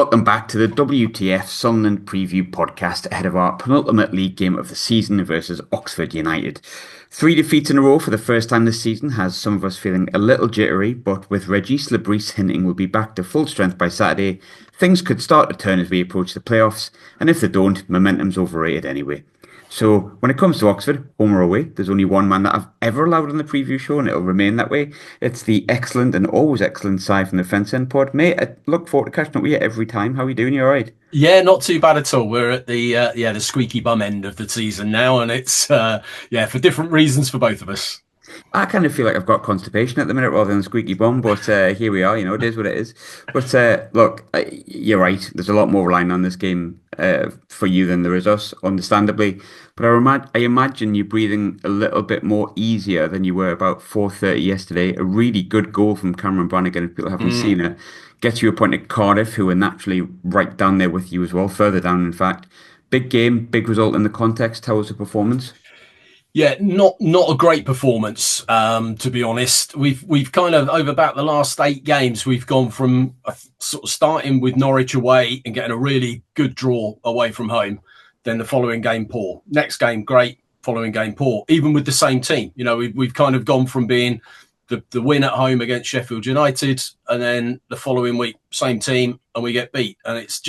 Welcome back to the WTF Sunderland preview podcast ahead of our penultimate league game of the season versus Oxford United. 3 defeats in a row for the first time this season has some of us feeling a little jittery, but with Regis Labrise hinting we'll be back to full strength by Saturday, things could start to turn as we approach the playoffs, and if they don't, momentum's overrated anyway. So when it comes to Oxford, home or away, there's only one man that I've ever allowed on the preview show, and it'll remain that way. It's the excellent and always excellent side from the Fence End Pod. Mate, I look forward to catching up with you every time. How are you doing? You all right? Yeah, not too bad at all. We're at the squeaky bum end of the season now, and it's for different reasons for both of us. I kind of feel like I've got constipation at the minute rather than squeaky bum, but here we are. It is what it is. But look, you're right. There's a lot more relying on this game for you than there is us, understandably. But I imagine you're breathing a little bit more easier than you were about 4:30 yesterday. A really good goal from Cameron Brannigan, if people haven't seen it. Gets you appointed Cardiff, who are naturally right down there with you as well, further down, in fact. Big game, big result in the context. How was the performance? Yeah, not a great performance, to be honest. We've kind of over about the last 8 games, we've gone from sort of starting with Norwich away and getting a really good draw away from home. Then the following game, poor. Next game, great. Following game, poor. Even with the same team, we've kind of gone from being the win at home against Sheffield United, and then the following week, same team, and we get beat. And it's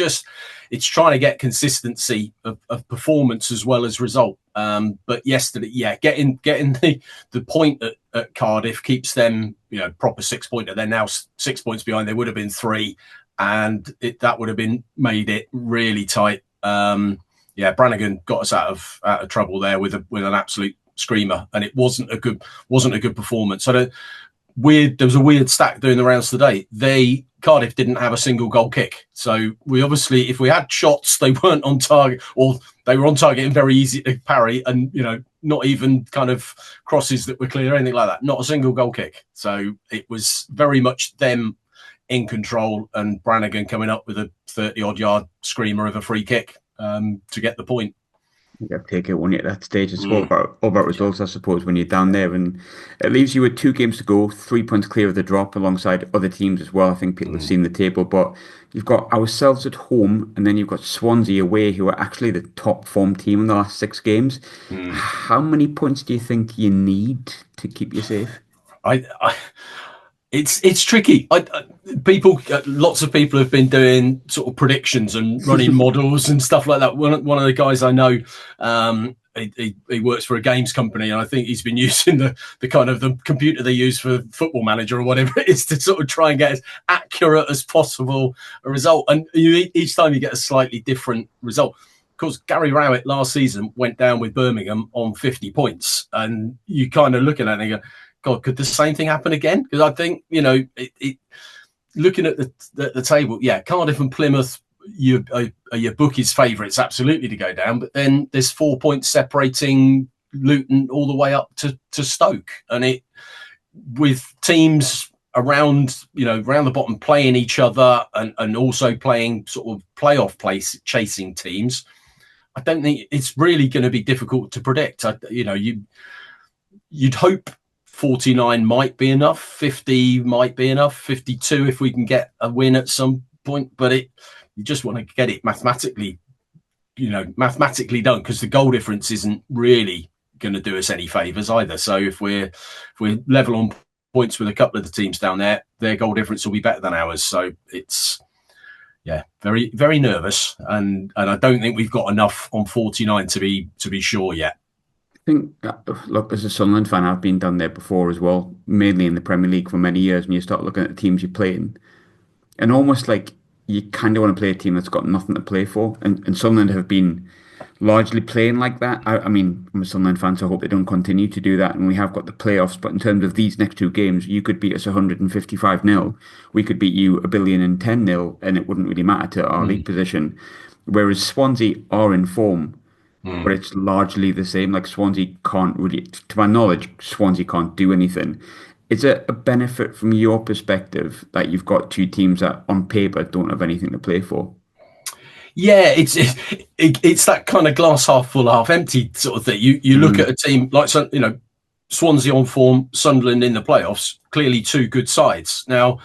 trying to get consistency of performance as well as result. But yesterday, getting the point at Cardiff keeps them, proper 6-pointer. They're now 6 points behind. They would have been 3, and that would have made it really tight. Brannigan got us out of trouble there with an absolute screamer, and it wasn't a good performance. There was a weird stat doing the rounds today. Cardiff didn't have a single goal kick. So we obviously, if we had shots, they weren't on target, or they were on target and very easy to parry, and not even kind of crosses that were clear or anything like that. Not a single goal kick. So it was very much them in control, and Brannigan coming up with a 30-odd yard screamer of a free kick to get the point. You got to take it when you're at that stage. It's all about results, I suppose, when you're down there. And it leaves you with 2 games to go, 3 points clear of the drop alongside other teams as well. I think people have seen the table. But you've got ourselves at home, and then you've got Swansea away, who are actually the top form team in the last 6 games. How many points do you think you need to keep you safe? It's tricky. Lots of people have been doing sort of predictions and running models and stuff like that. One of the guys I know, he works for a games company, and I think he's been using the kind of the computer they use for Football Manager or whatever it is to sort of try and get as accurate as possible a result. And each time you get a slightly different result. Of course, Gary Rowett last season went down with Birmingham on 50 points, and you kind of look at it and you go, God, could the same thing happen again? Because I think, looking at the table, Cardiff and Plymouth, your bookies' favourites absolutely to go down. But then there's 4 points separating Luton all the way up to Stoke. And with teams around the bottom playing each other and also playing sort of playoff place chasing teams, I don't think it's really going to be difficult to predict. You'd hope 49 might be enough, 50 might be enough, 52 if we can get a win at some point. But you just want to get it mathematically done, because the goal difference isn't really going to do us any favours either. So if we're level on points with a couple of the teams down there, their goal difference will be better than ours. So it's very, very nervous, and I don't think we've got enough on 49 to be sure yet. I think, look, as a Sunderland fan, I've been down there before as well, mainly in the Premier League for many years, and you start looking at the teams you're playing, and almost like you kind of want to play a team that's got nothing to play for, and Sunderland have been largely playing like that. I mean, I'm a Sunderland fan, so I hope they don't continue to do that, and we have got the playoffs, but in terms of these next 2 games, you could beat us 155-0, we could beat you 1,010,000, and it wouldn't really matter to our league position, whereas Swansea are in form. But it's largely the same. Like, Swansea can't really, to my knowledge, Swansea can't do anything. Is it a benefit from your perspective that you've got 2 teams that on paper don't have anything to play for? Yeah, it's that kind of glass half full, half empty sort of thing. You look at a team like Swansea on form, Sunderland in the playoffs, clearly 2 good sides. Now,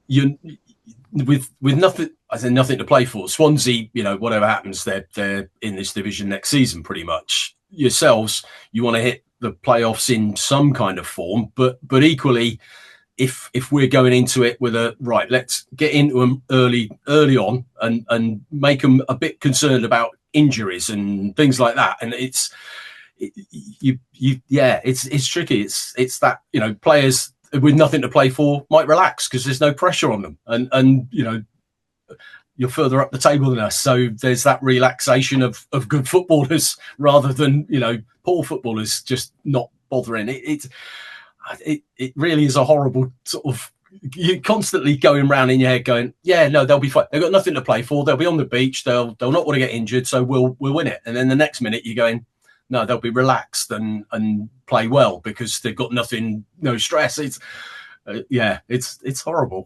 with nothing, I said nothing to play for. Swansea, whatever happens, they're in this division next season pretty much. Yourselves, you want to hit the playoffs in some kind of form, but equally, if we're going into it with a right, let's get into them early on and make them a bit concerned about injuries and things like that. And it's tricky. It's that, players with nothing to play for might relax because there's no pressure on them, and you're further up the table than us, so there's that relaxation of good footballers rather than poor footballers just not bothering. It really is a horrible sort of, you're constantly going round in your head going, yeah, no, they'll be fine, they've got nothing to play for, they'll be on the beach, they'll not want to get injured, so we'll win it. And then the next minute you're going, no, they'll be relaxed and play well because they've got nothing, no stress. It's it's horrible.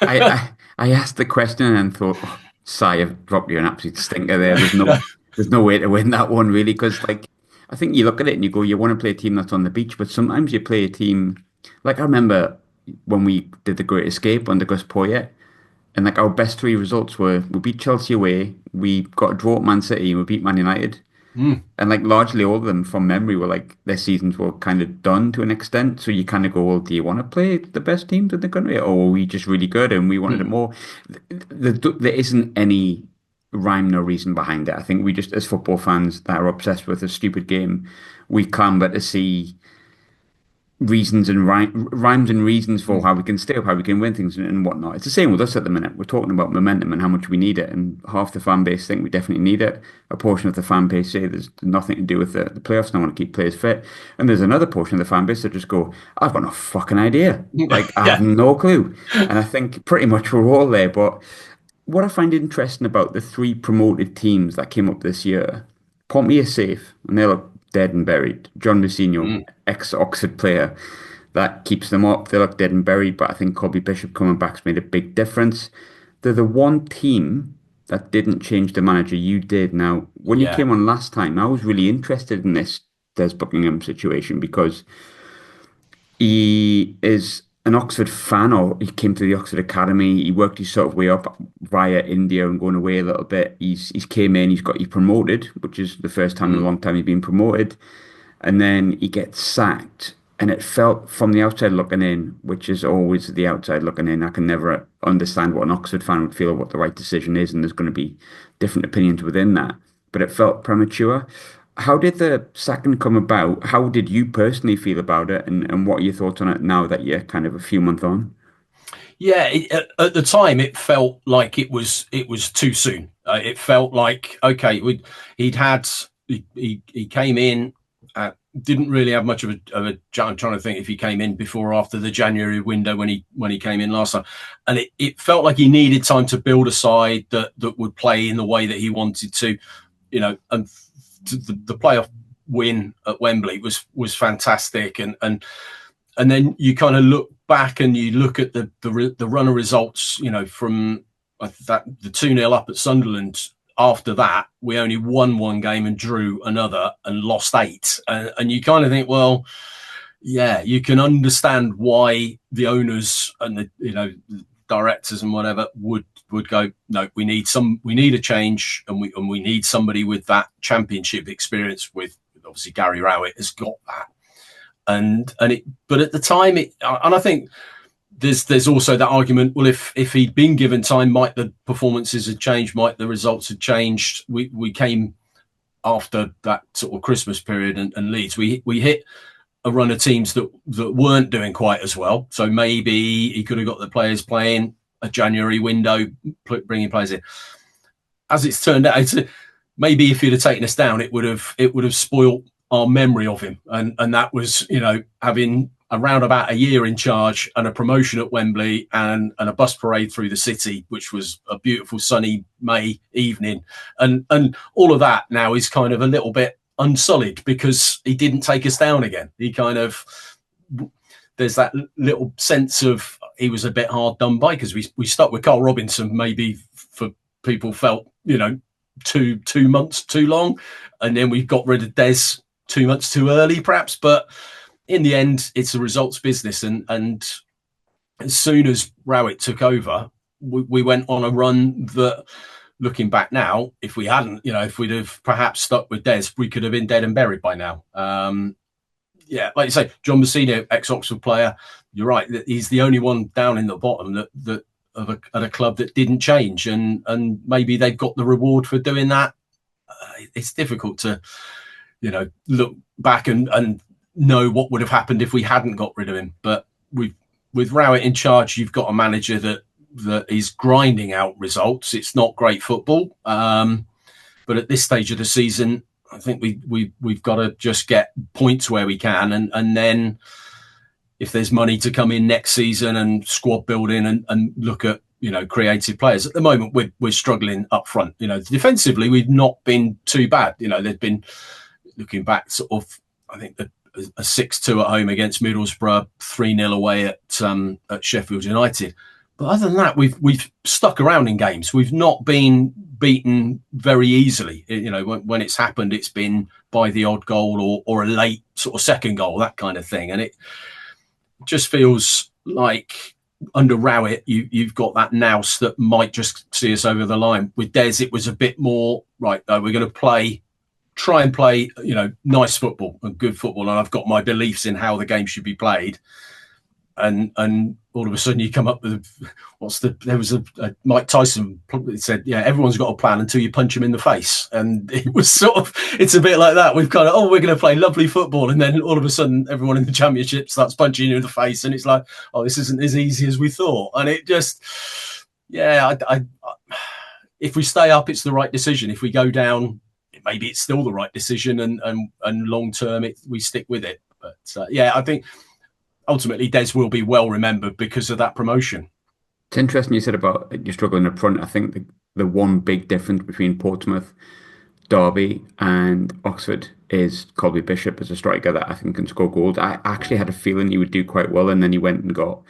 I asked the question and thought, oh, sigh, I've dropped you an absolute stinker there. There's no way to win that one really, because like I think you look at it and you go, you want to play a team that's on the beach, but sometimes you play a team like I remember when we did the Great Escape under Gus Poyet, and like our best three results were we beat Chelsea away, we got a draw at Man City, and we beat Man United. And like largely all of them from memory were like their seasons were kind of done to an extent. So you kind of go, well, do you want to play the best teams in the country, or are we just really good and we wanted it more? There isn't any rhyme nor reason behind it. I think we just, as football fans that are obsessed with a stupid game, we clamber to see reasons and rhymes and reasons for how we can stay up, how we can win things and whatnot. It's the same with us at the minute. We're talking about momentum and how much we need it, and half the fan base think we definitely need it. A portion of the fan base say there's nothing to do with the playoffs, and I want to keep players fit. And there's another portion of the fan base that just go, I've got no fucking idea. Like, I have no clue. And I think pretty much we're all there. But what I find interesting about the three promoted teams that came up this year, Pompey is safe, and they look dead and buried. John Mousinho, ex-Oxford player, that keeps them up. They look dead and buried, but I think Colby Bishop coming back's made a big difference. They're the one team that didn't change the manager. You did. Now, when you came on last time, I was really interested in this Des Buckingham situation because he is an Oxford fan, or he came to the Oxford Academy. He worked his sort of way up via India and going away a little bit. He's came in, he's got you promoted, which is the first time in a long time he's been promoted. And then he gets sacked. And it felt from the outside looking in, which is always the outside looking in. I can never understand what an Oxford fan would feel or what the right decision is. And there's going to be different opinions within that. But it felt premature. How did the sacking come about? How did you personally feel about it? And what are your thoughts on it now that you're kind of a few months on? Yeah, at the time, it felt like it was too soon. It felt like, okay, he came in, didn't really have much of a. I'm trying to think if he came in before or after the January window when he came in last time, and it felt like he needed time to build a side that would play in the way that he wanted to, and the playoff win at Wembley was fantastic, and then you kind of look back and you look at the run of results, from that the 2-0 up at Sunderland. After that, we only won one game and drew another and lost 8. And you kind of think, well, yeah, you can understand why the owners and the directors and whatever would go, no, we need a change, and we need somebody with that championship experience. With obviously Gary Rowett has got that, but at the time, and I think. There's also that argument, well, if he'd been given time, might the performances have changed, might the results have changed. We came after that sort of Christmas period and Leeds. We hit a run of teams that weren't doing quite as well. So maybe he could have got the players playing a January window, bringing players in. As it's turned out, maybe if he'd have taken us down, it would have spoilt our memory of him. And that was, having around about a year in charge and a promotion at Wembley and a bus parade through the city, which was a beautiful sunny May evening. And all of that now is kind of a little bit unsullied because he didn't take us down again. He kind of, there's that little sense of he was a bit hard done by because we stuck with Carl Robinson, maybe for people felt, 2 months too long. And then we got rid of Des 2 months too early, perhaps. But in the end, it's a results business. And as soon as Rowett took over, we went on a run that, looking back now, if we hadn't, if we'd have perhaps stuck with Des, we could have been dead and buried by now. Yeah, like you say, John Messina, ex-Oxford player, you're right. He's the only one down in the bottom that at a club that didn't change, and maybe they've got the reward for doing that. It's difficult to, look back and know what would have happened if we hadn't got rid of him. But with Rowett in charge, you've got a manager that is grinding out results. It's not great football, but at this stage of the season, I think we've got to just get points where we can, and then if there's money to come in next season and squad building and look at creative players. At the moment, we're struggling up front. Defensively, we've not been too bad. They've been, looking back, sort of, I think a 6-2 at home against Middlesbrough, 3-0 away at Sheffield United. But other than that, we've stuck around in games. We've not been beaten very easily. When it's happened, it's been by the odd goal or a late sort of second goal, that kind of thing. And it just feels like under Rowett, you've got that nous that might just see us over the line. With Des, it was a bit more, right, we're going to try and play, nice football and good football. And I've got my beliefs in how the game should be played. And all of a sudden you come up with there was a Mike Tyson said, yeah, everyone's got a plan until you punch him in the face. And it was sort of, it's a bit like that. We've kind of, we're going to play lovely football. And then all of a sudden everyone in the Championship starts punching you in the face. And it's like, this isn't as easy as we thought. And it just, yeah, if we stay up, it's the right decision. If we go down, maybe it's still the right decision. And long term, we stick with it. But yeah, I think ultimately Des will be well remembered because of that promotion. It's interesting you said about you're struggling up front. I think the one big difference between Portsmouth, Derby and Oxford is Colby Bishop as a striker that I think can score goals. I actually had a feeling he would do quite well, and then he went and got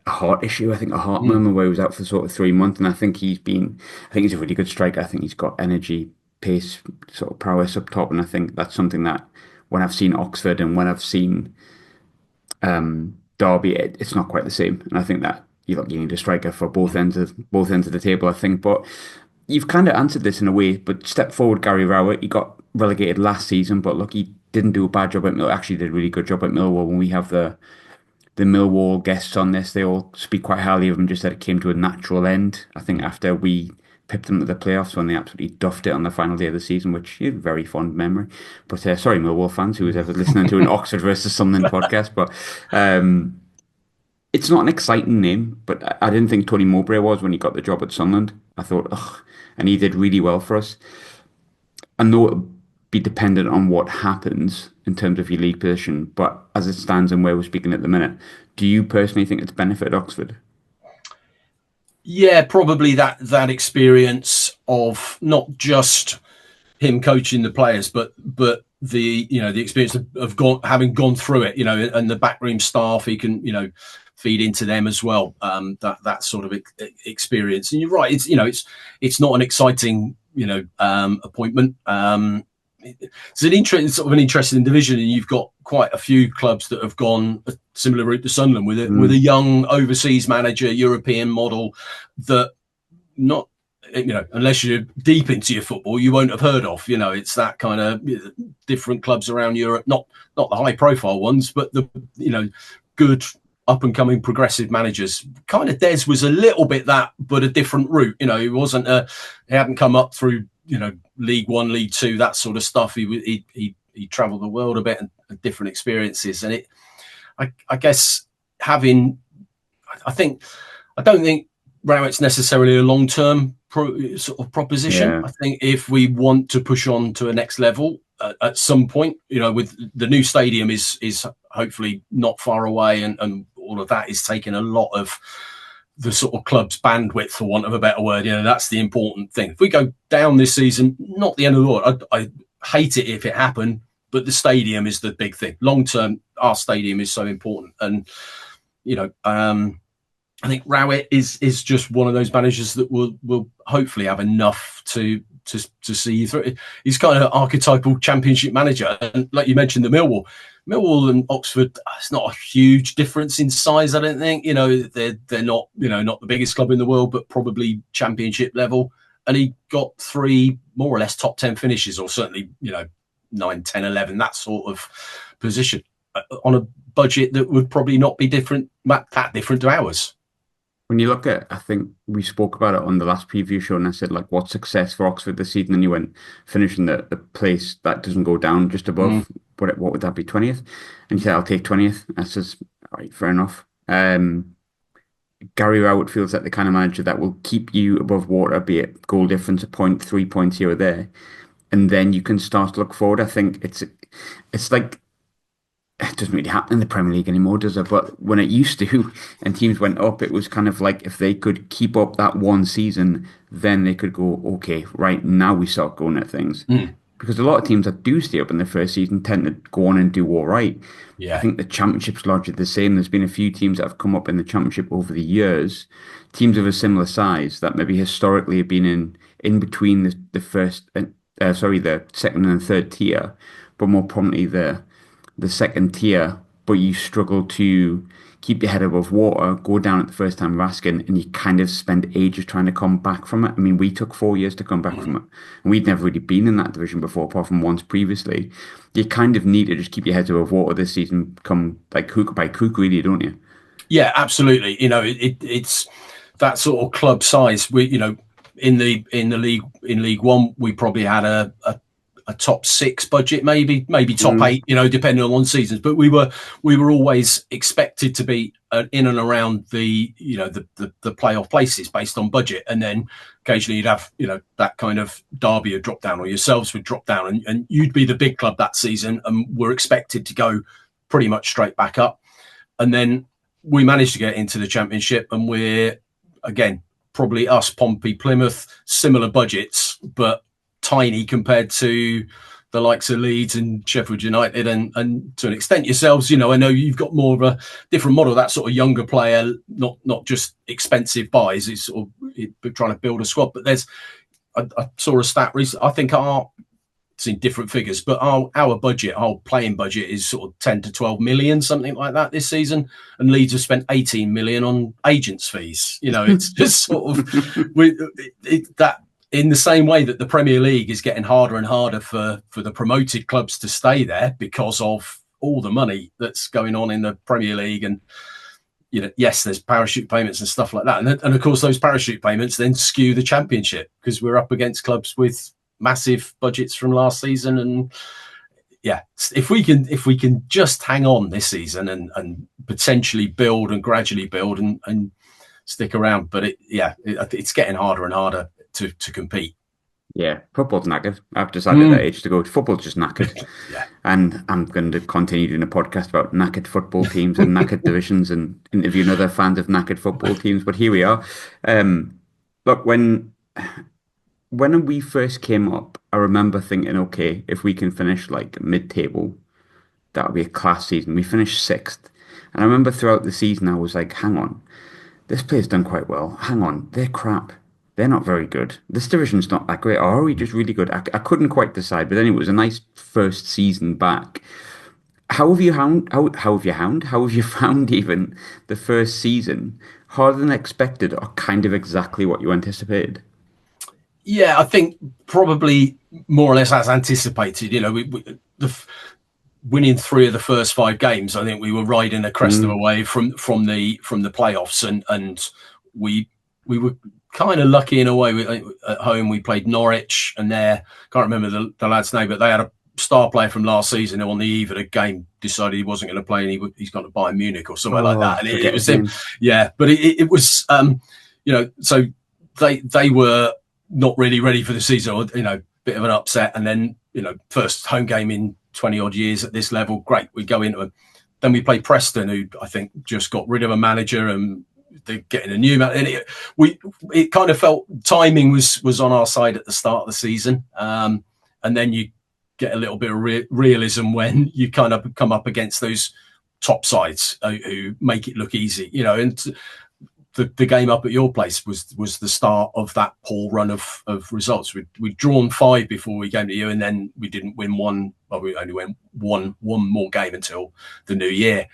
a heart issue, I think a heart murmur, where he was out for sort of 3 months. And I think he's a really good striker. I think he's got energy, pace, sort of prowess up top. And I think that's something that when I've seen Oxford and when I've seen Derby, it's not quite the same, and I think that you need a striker for both ends of the table, I think. But you've kind of answered this in a way. But step forward, Gary Rowett. He got relegated last season, but look, he didn't do a bad job at Millwall. Actually, did a really good job at Millwall. When we have the Millwall guests on this, they all speak quite highly of him. Just that it came to a natural end. I think after we pipped them to the playoffs when they absolutely duffed it on the final day of the season, which is a very fond memory. But sorry, Millwall fans who was ever listening to an Oxford versus Sunderland podcast. But it's not an exciting name, but I didn't think Tony Mowbray was when he got the job at Sunderland. I thought, and he did really well for us. I know it'll be dependent on what happens in terms of your league position, but as it stands and where we're speaking at the minute, do you personally think it's benefited Oxford? Yeah, probably that experience of not just him coaching the players, but the the experience of having gone through it, and the backroom staff, he can feed into them as well. That sort of experience. And you're right, it's not an exciting appointment. It's an interesting division, and you've got quite a few clubs that have gone a similar route to Sunderland with a young overseas manager, European model that not unless you're deep into your football, you won't have heard of. It's that kind of different clubs around Europe, not the high profile ones, but the good up and coming progressive managers. Kind of Des was a little bit that, but a different route. He hadn't come up through League One, League Two, that sort of stuff. He travelled the world a bit and different experiences, and I guess I don't think Rowett's necessarily a long term sort of proposition. Yeah. I think if we want to push on to a next level at some point, with the new stadium is hopefully not far away, and all of that is taking a lot of the sort of club's bandwidth, for want of a better word. That's the important thing. If we go down this season, not the end of the world. I hate it if it happened, but the stadium is the big thing. Long term, our stadium is so important. And, I think Rowett is just one of those managers that will hopefully have enough to to see you through. He's kind of archetypal Championship manager, and like you mentioned, the Millwall and Oxford. It's not a huge difference in size, I don't think. They're not not the biggest club in the world, but probably Championship level. And he got 3 more or less top 10 finishes, or certainly 9, 10, 11, that sort of position on a budget that would probably not be that different to ours. When you look at, I think we spoke about it on the last preview show, and I said, like, what's success for Oxford this season? And you went finishing the place that doesn't go down just above, what would that be, 20th? And you said, I'll take 20th. I says, all right, fair enough. Gary Rowett feels like the kind of manager that will keep you above water, be it goal difference, a point, 3 points here or there. And then you can start to look forward. I think it's like, it doesn't really happen in the Premier League anymore, does it? But when it used to, and teams went up, it was kind of like if they could keep up that one season, then they could go, okay, right, now we start going at things. Because a lot of teams that do stay up in their first season tend to go on and do all right. Yeah. I think the Championship's largely the same. There's been a few teams that have come up in the Championship over the years, teams of a similar size that maybe historically have been in between the second and third tier, but more prominently the second tier, but you struggle to keep your head above water, go down at the first time of asking, and you kind of spend ages trying to come back from it. I mean, we took 4 years to come back from it, and we'd never really been in that division before, apart from once previously. You kind of need to just keep your head above water this season, come like hook by crook, really, don't you? Yeah, absolutely. It's that sort of club size. We, in League One, we probably had a top 6 budget, maybe top 8, depending on seasons. But we were always expected to be in and around the playoff places based on budget. And then occasionally you'd have that kind of Derby would drop down, or yourselves would drop down, and you'd be the big club that season, and we're expected to go pretty much straight back up. And then we managed to get into the Championship, and we're again probably us, Pompey, Plymouth, similar budgets, but tiny compared to the likes of Leeds and Sheffield United, and to an extent yourselves. I know you've got more of a different model, that sort of younger player, not just expensive buys. It's sort of trying to build a squad. But I saw a stat recently. I think it's in different figures, but our budget, our playing budget, is sort of 10 to 12 million, something like that this season. And Leeds have spent 18 million on agents' fees. It's just sort of that. In the same way that the Premier League is getting harder and harder for the promoted clubs to stay there because of all the money that's going on in the Premier League. And, yes, there's parachute payments and stuff like that. And of course, those parachute payments then skew the Championship because we're up against clubs with massive budgets from last season. And yeah, if we can just hang on this season and potentially build and gradually build and stick around. But it's getting harder and harder to compete. Yeah, football's knackered. I've decided at that age to go, football's just knackered. Yeah. And I'm going to continue doing a podcast about knackered football teams and knackered divisions and interviewing other fans of knackered football teams. But here we are. Look, when we first came up, I remember thinking, okay, if we can finish like mid-table, that would be a class season. We finished 6th. And I remember throughout the season, I was like, hang on, this player's done quite well. Hang on, they're crap. They're not very good. This division's not that great. Or are we just really good? I couldn't quite decide. But anyway, it was a nice first season back. How have you found even the first season? Harder than expected, or kind of exactly what you anticipated? Yeah, I think probably more or less as anticipated. Winning 3 of the first 5 games, I think we were riding a crest of a wave from the playoffs, and we were kind of lucky in a way. At home, we played Norwich, and can't remember the lad's name, but they had a star player from last season who on the eve of the game decided he wasn't going to play, and he's gone to Bayern Munich or somewhere like that. And it was him. Yeah, but it was, so they were not really ready for the season, bit of an upset. And then, first home game in 20 odd years at this level. Great. We go into it. Then we play Preston, who I think just got rid of a manager, and they're getting a new man. And it kind of felt timing was on our side at the start of the season. And then you get a little bit of realism when you kind of come up against those top sides who make it look easy, and the game up at your place was the start of that poor run of results. We'd drawn 5 before we came to you, and then we didn't win one. Well, we only went one more game until the new year,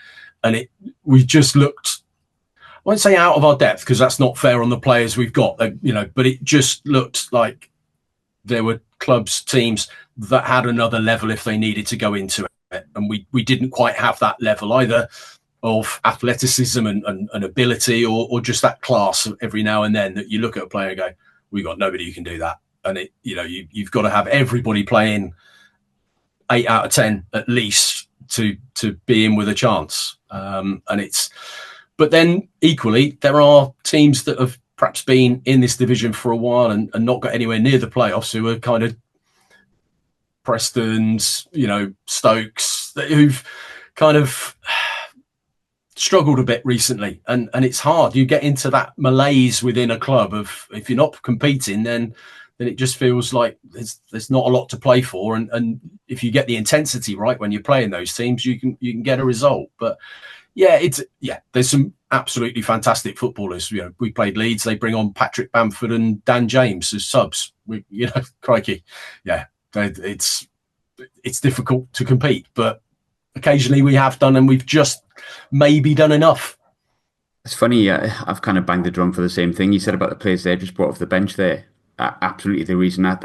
and we just looked. I won't say out of our depth, because that's not fair on the players we've got, but it just looked like there were teams that had another level if they needed to go into it. And we didn't quite have that level either of athleticism and ability, or just that class every now and then that you look at a player and go, we've got nobody who can do that. And you've got to have everybody playing 8 out of 10 at least to be in with a chance. But then equally, there are teams that have perhaps been in this division for a while and not got anywhere near the playoffs, who are kind of Preston's, Stokes, who've kind of struggled a bit recently. And it's hard. You get into that malaise within a club of, if you're not competing, then it just feels like there's not a lot to play for. And if you get the intensity right when you're playing those teams, you can get a result. But there's some absolutely fantastic footballers. We played Leeds. They bring on Patrick Bamford and Dan James as subs. Crikey, it's difficult to compete, but occasionally we have done, and we've just maybe done enough. It's funny. I've kind of banged the drum for the same thing you said about the players they just brought off the bench there. Absolutely the reason I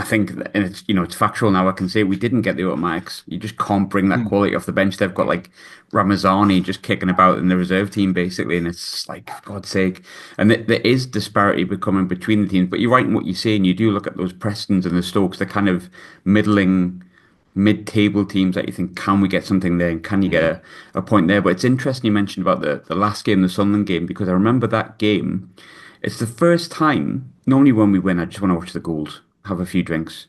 think, and it's factual now. I can say we didn't get the automatics. You just can't bring that quality off the bench. They've got like Ramazani just kicking about in the reserve team basically, and it's like, for God's sake. And there is disparity becoming between the teams. But you're right in what you're saying. You do look at those Prestons and the Stokes. They're kind of mid-table teams that you think, can we get something there, and can you get a point there? But it's interesting you mentioned about the last game, the Sunderland game, because I remember that game. It's the first time. Normally when we win, I just want to watch the goals, have a few drinks,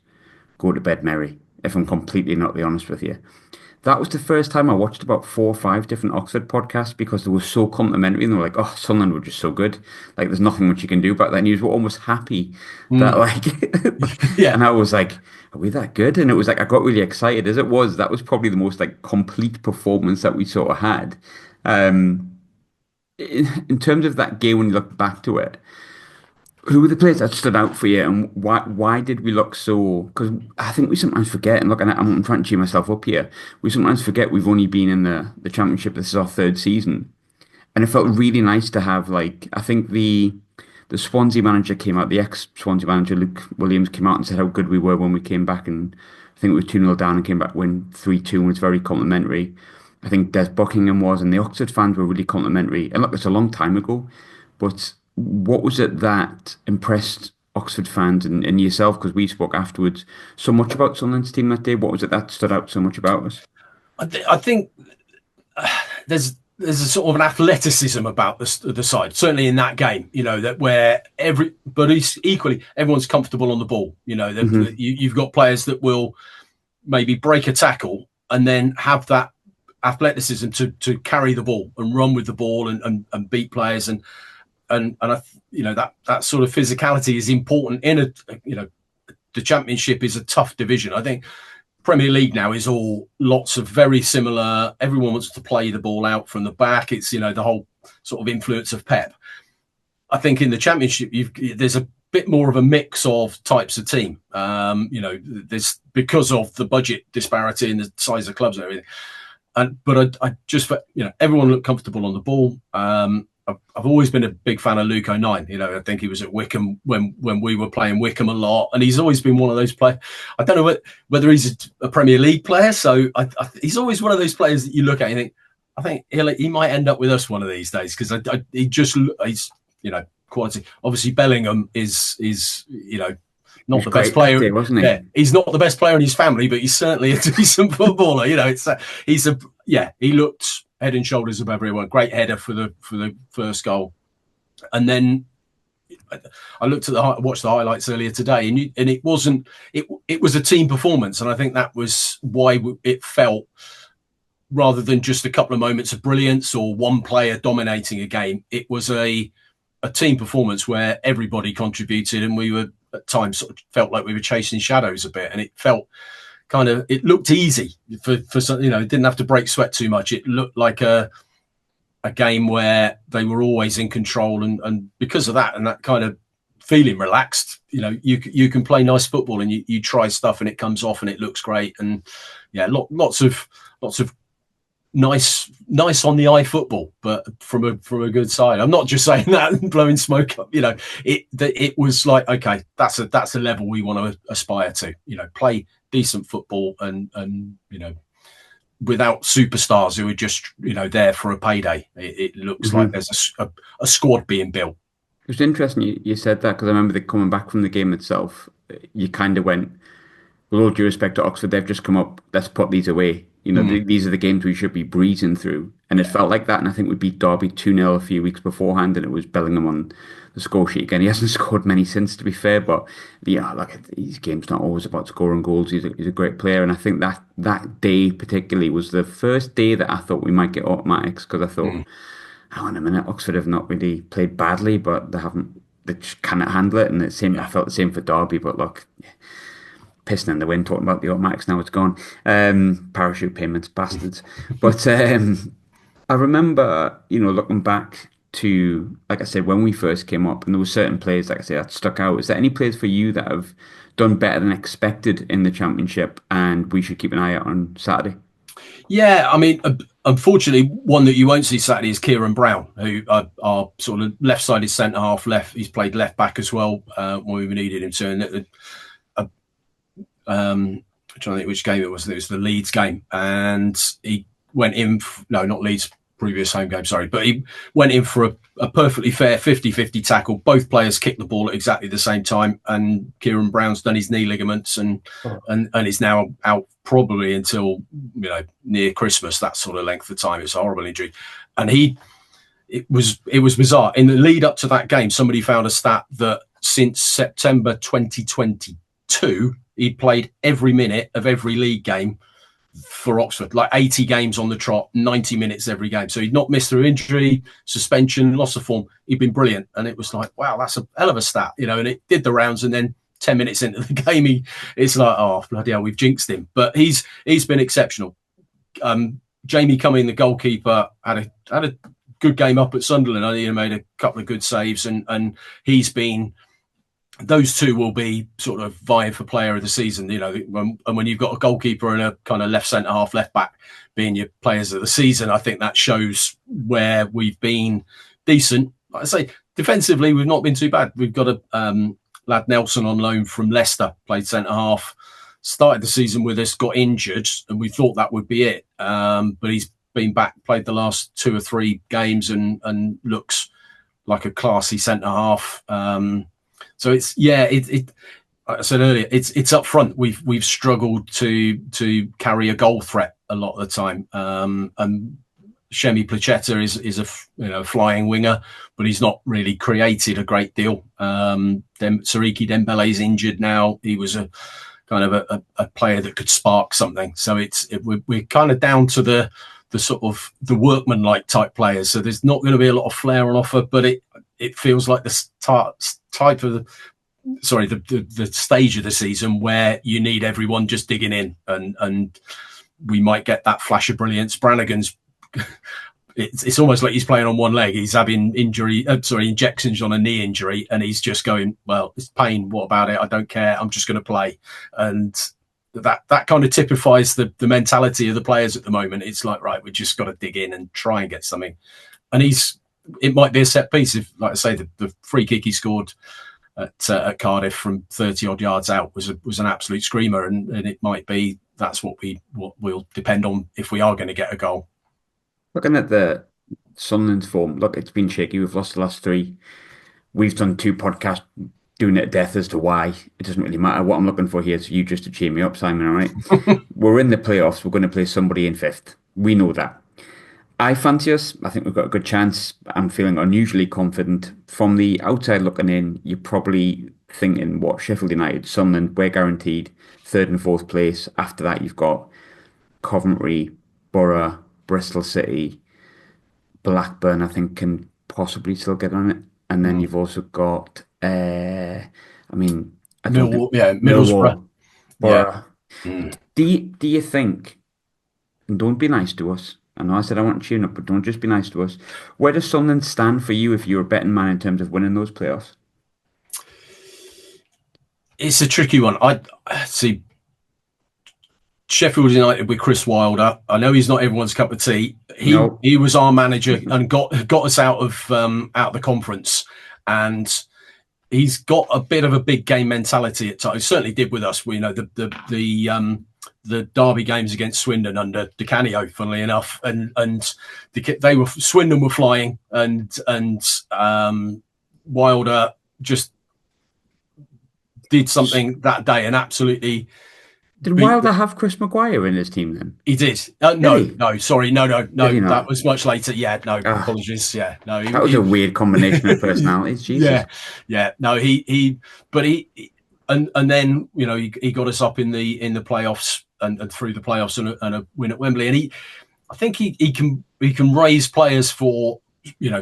go to bed merry, if I'm completely not honest with you. That was the first time I watched about 4 or 5 different Oxford podcasts, because they were so complimentary, and they were like, oh, Sunderland were just so good. Like, there's nothing much you can do about that. And you were almost happy that, like, yeah. And I was like, are we that good? And it was like, I got really excited that was probably the most like complete performance that we sort of had. In terms of that game, when you look back to it, who were the players that stood out for you, and why did we look so? Because I think we sometimes forget, and look, I'm trying to cheer myself up here. We sometimes forget we've only been in the Championship. This is our 3rd season, and it felt really nice to have, like, I think the Swansea manager came out, the ex-Swansea manager Luke Williams came out and said how good we were when we came back, and I think we were 2-0 down and came back win 3-2, and was very complimentary. I think Des Buckingham was, and the Oxford fans were really complimentary. And look, it's a long time ago, but what was it that impressed Oxford fans and yourself? Because we spoke afterwards so much about Sunderland's team that day. What was it that stood out so much about us? I think there's a sort of an athleticism about the side, certainly in that game. That where but equally everyone's comfortable on the ball. You've got players that will maybe break a tackle and then have that athleticism to carry the ball and run with the ball and beat players and that sort of physicality is important in the Championship is a tough division. I think Premier League now is all lots of very similar. Everyone wants to play the ball out from the back. It's the whole sort of influence of Pep. I think in the Championship there's a bit more of a mix of types of team. There's, because of the budget disparity and the size of clubs and everything. But I just everyone looked comfortable on the ball. I've always been a big fan of Luke O'Nien. I think he was at Wycombe when we were playing Wycombe a lot, and he's always been one of those players. I don't know whether he's a Premier League player, so he's always one of those players that you look at and you think, I think he might end up with us one of these days, because he's quality. Obviously, Bellingham is not the best player, wasn't he? Yeah, he's not the best player in his family, but he's certainly a decent footballer. He looked head and shoulders above everyone. Great header for the first goal, and then I watched the highlights earlier today, and it was a team performance, and I think that was why it felt, rather than just a couple of moments of brilliance or one player dominating a game, it was a team performance where everybody contributed, and we were at times sort of felt like we were chasing shadows a bit, and it felt it looked easy for it didn't have to break sweat too much. It looked like a a game where they were always in control, and because of that and that kind of feeling relaxed, you can play nice football, and you try stuff and it comes off and it looks great, and yeah, lots of nice on the eye football, but from a good side. I'm not just saying that and blowing smoke up. It was like, okay, that's a level we want to aspire to. Play decent football and without superstars who are just there for a payday. It looks like there's a squad being built. It was interesting you said that, because I remember coming back from the game itself, you kind of went, with all due respect to Oxford, they've just come up, let's put these away. These are the games we should be breezing through. And it felt like that. And I think we beat Derby 2-0 a few weeks beforehand, and it was Bellingham on the score sheet again. He hasn't scored many since, to be fair. But yeah, like, his game's not always about scoring goals. He's a great player. And I think that day particularly was the first day that I thought we might get automatics, because I thought, hang on a minute, Oxford have not really played badly, but they just cannot handle it. And I felt the same for Derby. But look, pissing in the wind talking about the automatics, now it's gone. Parachute payments, bastards. But I remember, looking back to, like I said, when we first came up, and there were certain players, like I said, that stuck out. Is there any players for you that have done better than expected in the Championship, and we should keep an eye out on Saturday? Yeah, I mean, unfortunately, one that you won't see Saturday is Kieran Brown, who our sort of left-sided centre-half. He's played left-back as well when we needed him to. I'm trying to think which game it was. It was the Leeds game, and he went in. No, not Leeds' previous home game. Sorry, but he went in for a perfectly fair 50-50 tackle. Both players kicked the ball at exactly the same time, and Kieran Brown's done his knee ligaments and is now out probably until near Christmas. That sort of length of time. It's a horrible injury, and it was bizarre. In the lead up to that game, somebody found a stat that since September 2022. He'd played every minute of every league game for Oxford, like 80 games on the trot, 90 minutes every game. So he'd not missed through injury, suspension, loss of form. He'd been brilliant. And it was like, wow, that's a hell of a stat, and it did the rounds. And then 10 minutes into the game, it's like, oh, bloody hell, we've jinxed him. But he's been exceptional. Jamie Cumming, the goalkeeper, had a good game up at Sunderland. I think he made a couple of good saves, and he's been... Those two will be sort of vying for player of the season, when you've got a goalkeeper and a kind of left centre half, left back being your players of the season. I think that shows where we've been decent. Like I say, defensively, we've not been too bad. We've got a lad Nelson on loan from Leicester, played centre half, started the season with us, got injured, and we thought that would be it. But he's been back, played the last 2 or 3 games, and looks like a classy centre half. So it's like I said earlier, it's up front. We've struggled to carry a goal threat a lot of the time. And Shemi Placheta is a flying winger, but he's not really created a great deal. Siriki Dembele's injured now. He was a kind of a player that could spark something. So we're kind of down to the sort of the workman-like type players. So there's not going to be a lot of flair on offer, but it feels like the type of the stage of the season where you need everyone just digging in, and we might get that flash of brilliance. Brannigan's it's almost like he's playing on one leg. He's having injections on a knee injury, and he's just going, well, it's pain, what about it? I don't care, I'm just going to play. And that kind of typifies the mentality of the players at the moment. It's like, right, we just got to dig in and try and get something. And it might be a set piece. If, like I say, the free kick he scored at Cardiff from 30 odd yards out was an absolute screamer, and it might be that's what we'll depend on if we are going to get a goal. Looking at the Sunderland's form, look, it's been shaky. We've lost the last 3. We've done 2 podcasts doing it to death as to why. It doesn't really matter. What I'm looking for here is you just to cheer me up, Simon, all right? We're in the playoffs. We're going to play somebody in 5th. We know that. I fancy us. I think we've got a good chance. I'm feeling unusually confident. From the outside looking in, you're probably thinking, what, Sheffield United, Sunderland, we're guaranteed 3rd and 4th place. After that, you've got Coventry, Borough, Bristol City, Blackburn, I think, can possibly still get on it. And then you've also got, Middlesbrough. Borough. Yeah. Do you think, and don't be nice to us, I know I said I want to tune up, but don't just be nice to us. Where does Sunderland stand for you if you're a betting man in terms of winning those playoffs? It's a tricky one. I see Sheffield United with Chris Wilder. I know he's not everyone's cup of tea. No. He was our manager and got us out of the conference, and he's got a bit of a big game mentality at times. He certainly did with us. We know the derby games against Swindon under Di Canio, funnily enough, and Swindon were flying, and Wilder just did something that day and absolutely Did Wilder have Chris Maguire in his team then? He did. Sorry, no. That was much later. Yeah, no, apologies. Yeah, no. That was a weird combination of personalities. Jesus. Yeah. No, and then he got us up in the playoffs and through the playoffs and a win at Wembley. And I think he can raise players for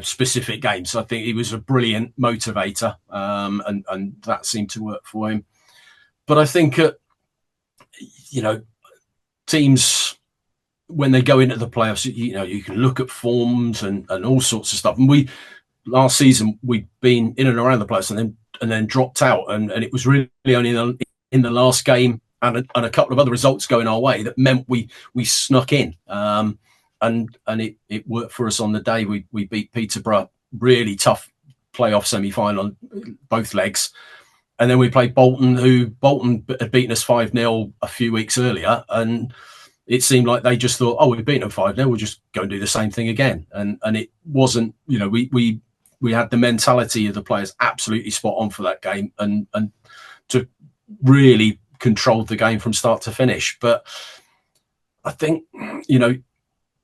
specific games. I think he was a brilliant motivator, and that seemed to work for him. But I think teams when they go into the playoffs, you can look at forms and all sorts of stuff. And last season we'd been in and around the playoffs and then dropped out, and it was really only in the last game and a couple of other results going our way that meant we snuck in. And it worked for us on the day. We beat Peterborough, really tough playoff semi-final on both legs. And then we played Bolton, who had beaten us 5-0 a few weeks earlier. And it seemed like they just thought, we've beaten them 5-0, we'll just go and do the same thing again. And it wasn't, we had the mentality of the players absolutely spot on for that game and to really controlled the game from start to finish. But I think,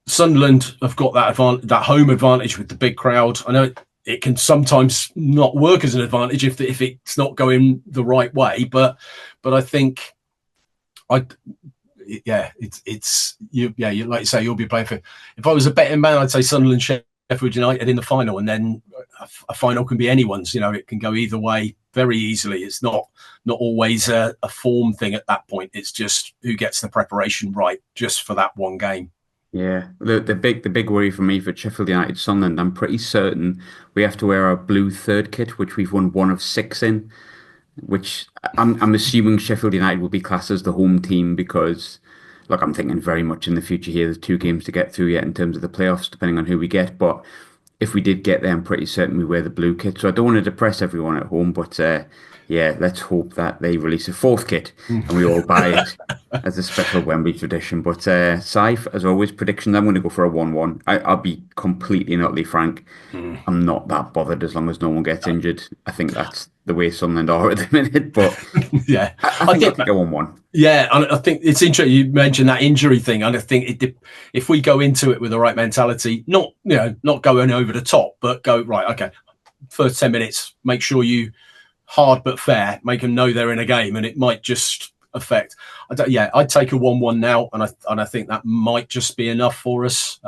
Sunderland have got that home advantage with the big crowd. I know it can sometimes not work as an advantage if it's not going the right way, but I think it's you like you say, you'll be playing for. If I was a betting man, I'd say Sunderland, Sheffield United in the final, and then a final can be anyone's. It can go either way very easily. It's not always a form thing at that point. It's just who gets the preparation right just for that one game. Yeah, the big worry for me for Sheffield United Sunderland, I'm pretty certain we have to wear our blue third kit, which we've won 1 of 6 in, which I'm assuming Sheffield United will be classed as the home team because, look, I'm thinking very much in the future here. There's 2 games to get through yet in terms of the playoffs, depending on who we get. But if we did get there, I'm pretty certain we wear the blue kit. So I don't want to depress everyone at home, but let's hope that they release a 4th kit and we all buy it as a special Wembley tradition. But Saif, as always, predictions, I'm going to go for a 1-1. I'll be completely and utterly frank. I'm not that bothered as long as no one gets injured. I think that's the way Sunderland are at the minute. But yeah, I think I'll go 1-1. Yeah, and I think it's interesting you mentioned that injury thing. And I think if we go into it with the right mentality, not going over the top, but go right, okay, first 10 minutes, make sure you hard but fair, make them know they're in a game, and it might just affect. I'd take a 1-1 now, and I think that might just be enough for us.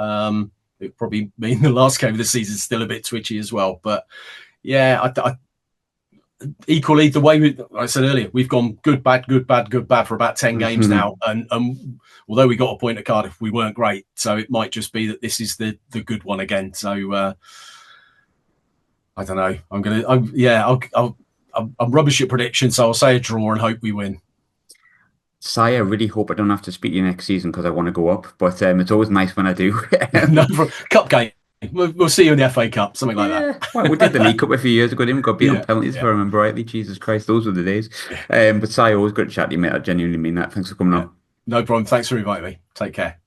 It probably mean the last game of the season is still a bit twitchy as well, but yeah, equally the way I said earlier, we've gone good, bad for about 10 games now, and although we got a point at Cardiff, we weren't great, so it might just be that this is the good one again. So I don't know. I'm rubbish at predictions, so I'll say a draw and hope we win. Sai, I really hope I don't have to speak to you next season because I want to go up, but it's always nice when I do. No, cup game. We'll see you in the FA Cup, something like that. Well, we did the League Cup a few years ago, didn't we? Got beat on penalties, if I remember rightly. Jesus Christ, those were the days. But Sai, always good to chat to you, mate. I genuinely mean that. Thanks for coming on. No problem. Thanks for inviting me. Take care.